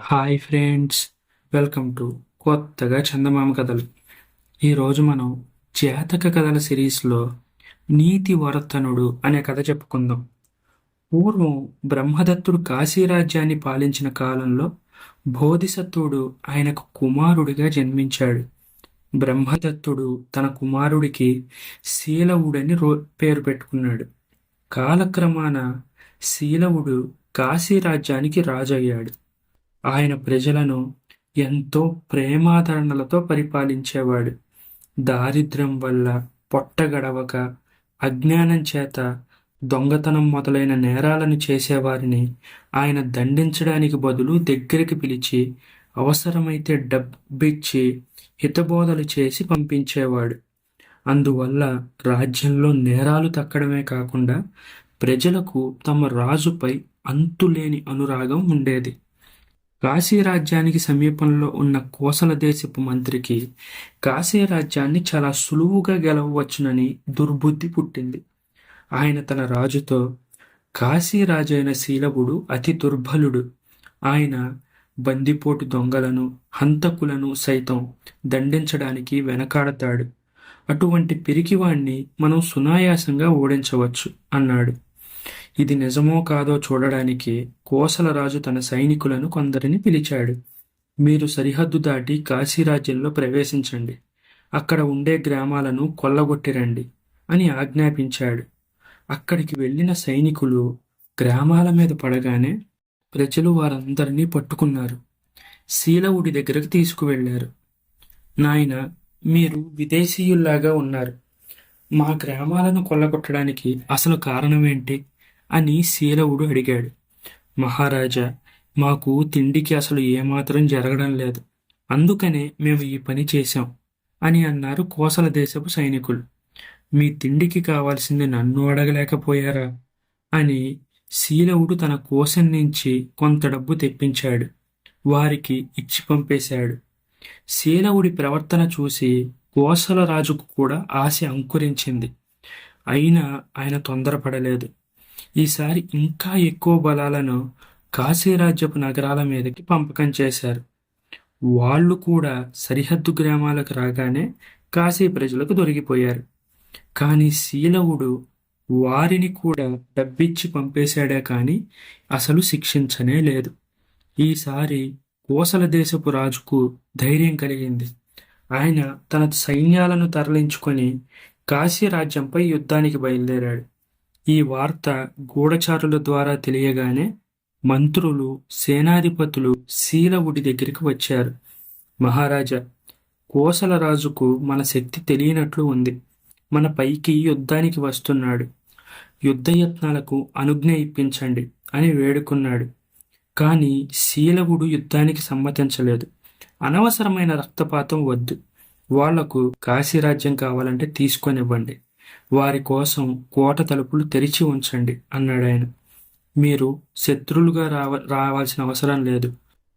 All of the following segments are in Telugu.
హాయ్ ఫ్రెండ్స్, వెల్కమ్ టు కొత్తగా చందమామ కథలు. ఈరోజు మనం జాతక కథల సిరీస్లో నీతి వర్తనుడు అనే కథ చెప్పుకుందాం. పూర్వం బ్రహ్మదత్తుడు కాశీరాజ్యాన్ని పాలించిన కాలంలో బోధిసత్వుడు ఆయనకు కుమారుడిగా జన్మించాడు. బ్రహ్మదత్తుడు తన కుమారుడికి శీలవుడని పేరు పెట్టుకున్నాడు. కాలక్రమాన శీలవుడు కాశీరాజ్యానికి రాజయ్యాడు. ఆయన ప్రజలను ఎంతో ప్రేమాదరణలతో పరిపాలించేవాడు. దారిద్ర్యం వల్ల పొట్ట గడవక, అజ్ఞానం చేత దొంగతనం మొదలైన నేరాలను చేసేవారిని ఆయన దండించడానికి బదులు దగ్గరికి పిలిచి అవసరమైతే డబ్బిచ్చి హితబోధలు చేసి పంపించేవాడు. అందువల్ల రాజ్యంలో నేరాలు తక్కడమే కాకుండా ప్రజలకు తమ రాజుపై అంతులేని అనురాగం ఉండేది. కాశీరాజ్యానికి సమీపంలో ఉన్న కోసల దేశపు మంత్రికి కాశీరాజ్యాన్ని చాలా సులువుగా గెలవవచ్చునని దుర్బుద్ధి పుట్టింది. ఆయన తన రాజుతో, కాశీరాజైన శీలవుడు అతి దుర్బలుడు. ఆయన బందిపోటు దొంగలను, హంతకులను సైతం దండించడానికి వెనకాడతాడు. అటువంటి పిరికివాణ్ణి మనం సునాయాసంగా ఓడించవచ్చు అన్నాడు. ఇది నిజమో కాదో చూడడానికి కోసలరాజు తన సైనికులను కొందరిని పిలిచాడు. మీరు సరిహద్దు దాటి కాశీరాజ్యంలో ప్రవేశించండి, అక్కడ ఉండే గ్రామాలను కొల్లగొట్టిరండి అని ఆజ్ఞాపించాడు. అక్కడికి వెళ్ళిన సైనికులు గ్రామాల మీద పడగానే ప్రజలు వారందరినీ పట్టుకున్నారు. శీలవుడి దగ్గరకు తీసుకువెళ్లారు. నాయన, మీరు విదేశీయుల్లాగా ఉన్నారు. మా గ్రామాలను కొల్లగొట్టడానికి అసలు కారణమేంటి అని శీలవుడు అడిగాడు. మహారాజా, మాకు తిండికి అసలు ఏమాత్రం జరగడం లేదు, అందుకనే మేము ఈ పని చేశాం అని అన్నారు కోసల దేశపు సైనికులు. మీ తిండికి కావాల్సింది నన్ను అడగలేకపోయారా అని శీలవుడు తన కోశం నుంచి కొంత డబ్బు తెప్పించాడు. వారికి ఇచ్చి పంపేశాడు. శీలవుడి ప్రవర్తన చూసి కోసల రాజుకు కూడా ఆశ అంకురించింది. అయినా ఆయన తొందరపడలేదు. ఈసారి ఇంకా ఎక్కువ బలాలను కాశీరాజ్యపు నగరాల మీదకి పంపకం చేశారు. వాళ్ళు కూడా సరిహద్దు గ్రామాలకు రాగానే కాశీ ప్రజలకు దొరికిపోయారు. కానీ శీలవుడు వారిని కూడా డబ్బిచ్చి పంపేశాడే కానీ అసలు శిక్షించనే లేదు. ఈసారి కోసల దేశపు రాజుకు ధైర్యం కలిగింది. ఆయన తన సైన్యాలను తరలించుకొని కాశీరాజ్యంపై యుద్ధానికి బయలుదేరాడు. ఈ వార్త గూఢచారుల ద్వారా తెలియగానే మంత్రులు, సేనాధిపతులు శీలవుడి దగ్గరికి వచ్చారు. మహారాజా, కోసల రాజుకు మన శక్తి తెలియనట్లు ఉంది. మన పైకి యుద్ధానికి వస్తున్నాడు. యుద్ధయత్నాలకు అనుజ్ఞ ఇప్పించండి అని వేడుకున్నాడు. కానీ శీలవుడు యుద్ధానికి సమ్మతించలేదు. అనవసరమైన రక్తపాతం వద్దు. వాళ్లకు కాశీరాజ్యం కావాలంటే తీసుకొనివ్వండి. వారి కోసం కోట తలుపులు తెరిచి ఉంచండి అన్నాడాయన. మీరు శత్రులుగా రావాల్సిన అవసరం లేదు,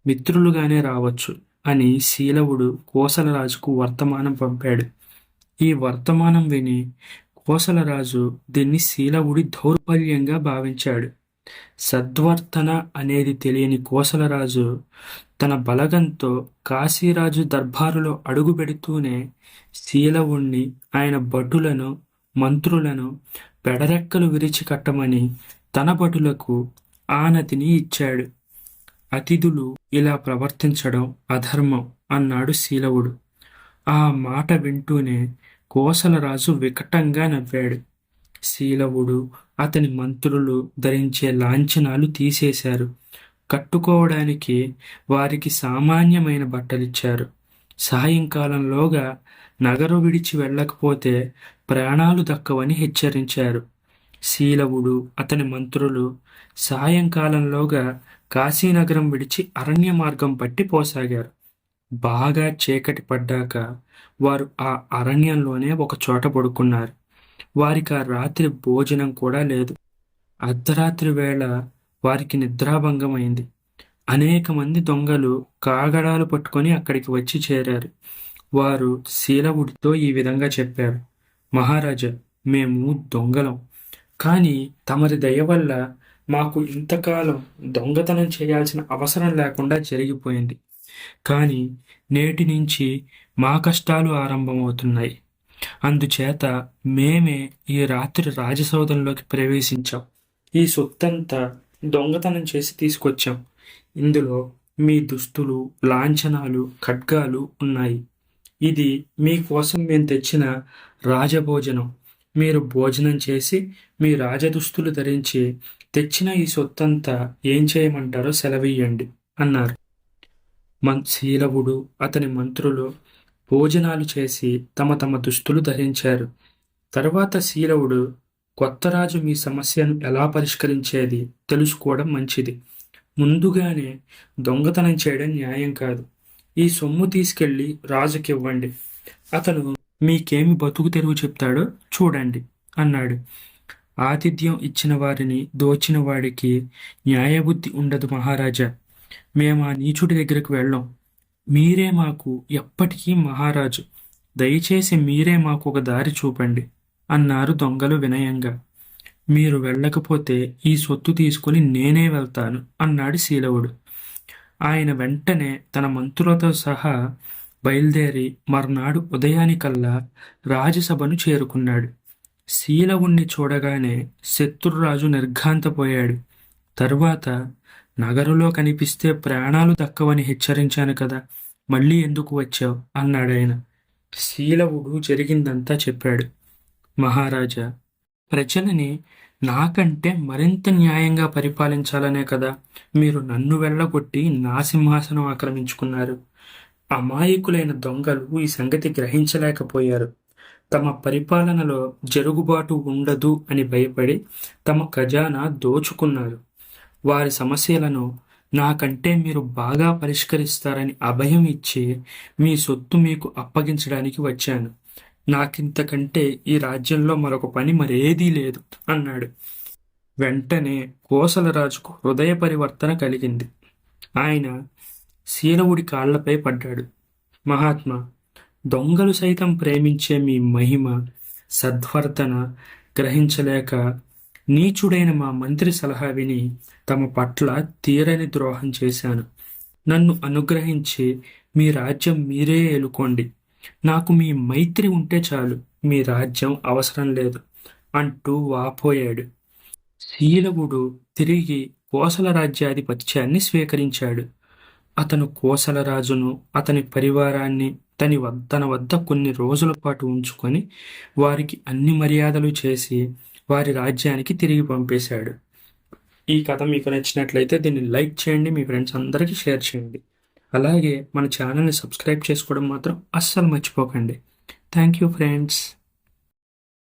మిత్రులుగానే రావచ్చు అని శీలవుడు కోసలరాజుకు వర్తమానం పంపాడు. ఈ వర్తమానం విని కోసలరాజు దీన్ని శీలవుడి దౌర్బల్యంగా భావించాడు. సద్వర్తన అనేది తెలియని కోసలరాజు తన బలగంతో కాశీరాజు దర్బారులో అడుగుపెడుతూనే శీలవుణ్ణి, ఆయన భటులను, మంత్రులను పెడరెక్కలు విరిచి కట్టమని తన భటులకు ఆనతిని ఇచ్చాడు. అతిథులు ఇలా ప్రవర్తించడం అధర్మం అన్నాడు శీలవుడు. ఆ మాట వింటూనే కోసలరాజు వికటంగా నవ్వాడు. శీలవుడు, అతని మంత్రులు ధరించే లాంఛనాలు తీసేశారు. కట్టుకోవడానికి వారికి సామాన్యమైన బట్టలిచ్చారు. సాయంకాలంలోగా నగరు విడిచి వెళ్ళకపోతే ప్రాణాలు దక్కవని హెచ్చరించారు. శీలవుడు, అతని మంత్రులు సాయంకాలంలోగా కాశీనగరం విడిచి అరణ్య మార్గం పట్టి పోసాగారు. బాగా చీకటి పడ్డాక వారు ఆ అరణ్యంలోనే ఒక చోట పడుకున్నారు. వారికి ఆ రాత్రి భోజనం కూడా లేదు. అర్ధరాత్రి వేళ వారికి నిద్రాభంగమైంది. అనేక మంది దొంగలు కాగడాలు పట్టుకొని అక్కడికి వచ్చి చేరారు. వారు శీలవుడితో ఈ విధంగా చెప్పారు. మహారాజా, మేము దొంగలం, కానీ తమరి దయ వల్ల మాకు ఇంతకాలం దొంగతనం చేయాల్సిన అవసరం లేకుండా జరిగిపోయింది. కానీ నేటి నుంచి మా కష్టాలు ఆరంభమవుతున్నాయి. అందుచేత మేమే ఈ రాత్రి రాజసౌధంలోకి ప్రవేశించాం. ఈ సొత్తంతా దొంగతనం చేసి తీసుకొచ్చాం. ఇందులో మీ దుస్తులు, లాంఛనాలు, ఖడ్గాలు ఉన్నాయి. ఇది మీకోసం మేము తెచ్చిన రాజభోజనం. మీరు భోజనం చేసి మీ రాజదుస్తులు ధరించి తెచ్చిన ఈ సొత్తంతా ఏం చేయమంటారో సెలవియ్యండి అన్నారు. శీలవుడు అతని మంత్రులు భోజనాలు చేసి తమ తమ దుస్తులు ధరించారు. తర్వాత శీలవుడు, కొత్త రాజు మీ సమస్యను ఎలా పరిష్కరించేది తెలుసుకోవడం మంచిది. ముందుగానే దొంగతనం చేయడం న్యాయం కాదు. ఈ సొమ్ము తీసుకెళ్లి రాజుకివ్వండి. అతను మీకేమి బతుకు తెరువు చెప్తాడో చూడండి అన్నాడు. ఆతిథ్యం ఇచ్చిన వారిని దోచిన వాడికి న్యాయబుద్ధి ఉండదు మహారాజా. మేము ఆ నీచుడి దగ్గరకు వెళ్ళాం. మీరే మాకు ఎప్పటికీ మహారాజు. దయచేసి మీరే మాకు ఒక దారి చూపండి అన్నారు దొంగలు వినయంగా. మీరు వెళ్ళకపోతే ఈ సొత్తు తీసుకుని నేనే వెళ్తాను అన్నాడు శీలవుడు. ఆయన వెంటనే తన మంత్రులతో సహా బయలుదేరి మర్నాడు ఉదయానికల్లా రాజసభను చేరుకున్నాడు. శీలవుణ్ణి చూడగానే శత్రురాజు నిర్ఘాంతపోయాడు. తరువాత, నగరులో కనిపిస్తే ప్రాణాలు దక్కవని హెచ్చరించాను కదా, మళ్ళీ ఎందుకు వచ్చావు అన్నాడాయన. శీలవుడు జరిగిందంతా చెప్పాడు. మహారాజా, ప్రజలని నాకంటే మరింత న్యాయంగా పరిపాలించాలనే కదా మీరు నన్ను వెళ్ళగొట్టి నా సింహాసనం ఆక్రమించుకున్నారు. అమాయకులైన దొంగలు ఈ సంగతి గ్రహించలేకపోయారు. తమ పరిపాలనలో జరుగుబాటు ఉండదు అని భయపడి తమ ఖజానా దోచుకున్నారు. వారి సమస్యలను నాకంటే మీరు బాగా పరిష్కరిస్తారని అభయం ఇచ్చి మీ సొత్తు మీకు అప్పగించడానికి వచ్చాను. నాకింతకంటే ఈ రాజ్యంలో మరొక పని మరేదీ లేదు అన్నాడు. వెంటనే కోసలరాజుకు హృదయ పరివర్తన కలిగింది. ఆయన శీలవుడి కాళ్లపై పడ్డాడు. మహాత్మా, దొంగలు సైతం ప్రేమించే మీ మహిమ, సద్వర్తన గ్రహించలేక నీచుడైన మా మంత్రి సలహా విని తమ పట్ల తీరని ద్రోహం చేశాను. నన్ను అనుగ్రహించి మీ రాజ్యం మీరే ఏలుకోండి. నాకు మీ మైత్రి ఉంటే చాలు, మీ రాజ్యం అవసరం లేదు అంటూ వాపోయాడు. శీలవుడు తిరిగి కోసల రాజ్యాధిపత్యాన్ని స్వీకరించాడు. అతను కోసల రాజును, అతని పరివారాన్ని తన వద్ద కొన్ని రోజుల పాటు ఉంచుకొని వారికి అన్ని మర్యాదలు చేసి వారి రాజ్యానికి తిరిగి పంపేశాడు. ఈ కథ మీకు నచ్చినట్లయితే దీన్ని లైక్ చేయండి, మీ ఫ్రెండ్స్ అందరికీ షేర్ చేయండి. అలాగే మన ఛానల్ని సబ్స్క్రైబ్ చేసుకోవడం మాత్రం అస్సలు మర్చిపోకండి. Thank you friends.